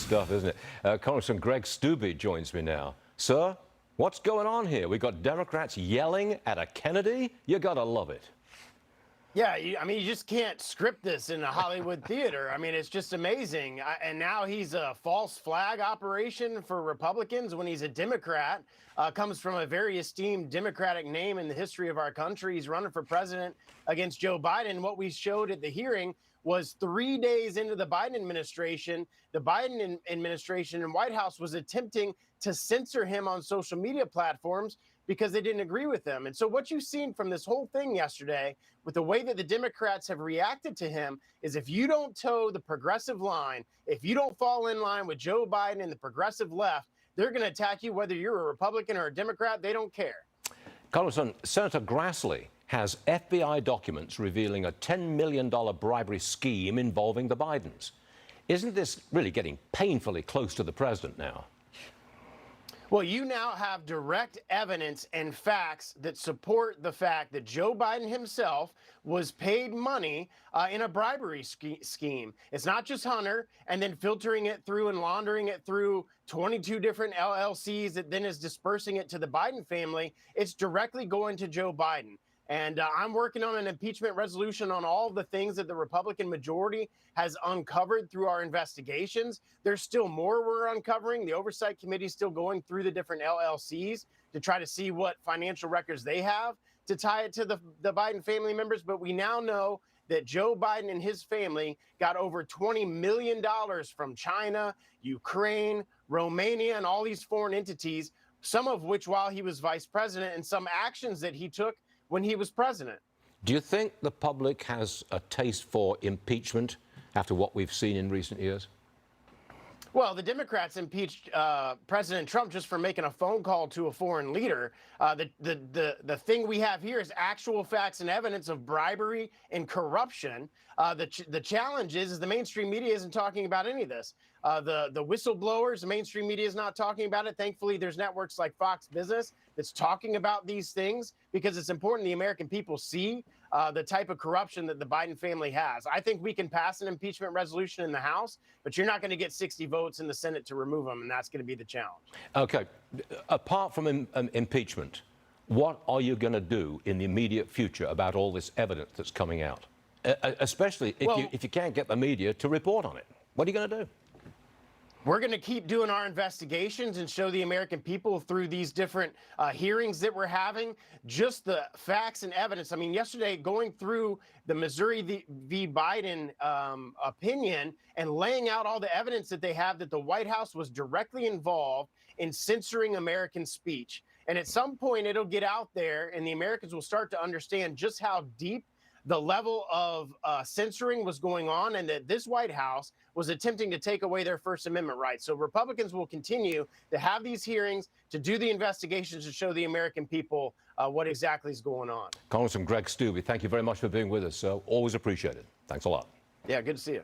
stuff, isn't it? Congressman Greg Steube joins me now. Sir, what's going on here? We've got Democrats yelling at a Kennedy? You gotta love it. Yeah, I mean, you just can't script this in a Hollywood theater. I mean, it's just amazing. And now he's a false flag operation for Republicans when he's a Democrat. Comes from a very esteemed Democratic name in the history of our country. He's running for president against Joe Biden. What we showed at the hearing was 3 days into the Biden administration, the Biden administration and White House was attempting to censor him on social media platforms because they didn't agree with him. And so what you've seen from this whole thing yesterday with the way that the Democrats have reacted to him is if you don't toe the progressive line, if you don't fall in line with Joe Biden and the progressive left, they're going to attack you whether you're a Republican or a Democrat. They don't care. Congressman, Senator Grassley has FBI documents revealing a $10 million bribery scheme involving the Bidens. Isn't this really getting painfully close to the president now? Well, you now have direct evidence and facts that support the fact that Joe Biden himself was paid money in a bribery scheme. It's not just Hunter and then filtering it through and laundering it through 22 different LLCs that then is dispersing it to the Biden family. It's directly going to Joe Biden. And I'm working on an impeachment resolution on all the things that the Republican majority has uncovered through our investigations. There's still more we're uncovering. The Oversight Committee is still going through the different LLCs to try to see what financial records they have to tie it to the Biden family members. But we now know that Joe Biden and his family got over $20 million from China, Ukraine, Romania, and all these foreign entities, some of which while he was vice president, and some actions that he took when he was president. Do you think the public has a taste for impeachment after what we've seen in recent years? Well, the Democrats impeached President Trump just for making a phone call to a foreign leader. The thing we have here is actual facts and evidence of bribery and corruption. The challenge is the mainstream media isn't talking about any of this. The whistleblowers, the mainstream media is not talking about it. Thankfully, there's networks like Fox Business that's talking about these things because it's important the American people see the type of corruption that the Biden family has. I think we can pass an impeachment resolution in the House, but you're not going to get 60 votes in the Senate to remove them, and that's going to be the challenge. Okay. Apart from impeachment, what are you going to do in the immediate future about all this evidence that's coming out? Especially if you can't get the media to report on it. What are you going to do? We're going to keep doing our investigations and show the American people through these different hearings that we're having, just the facts and evidence. I mean, yesterday, going through the Missouri v. Biden opinion and laying out all the evidence that they have that the White House was directly involved in censoring American speech. And at some point, it'll get out there and the Americans will start to understand just how deep the level of censoring was going on and that this White House was attempting to take away their First Amendment rights. So Republicans will continue to have these hearings, to do the investigations, to show the American people what exactly is going on. Congressman Greg Steube, thank you very much for being with us, sir. Always appreciated. Thanks a lot. Yeah, good to see you.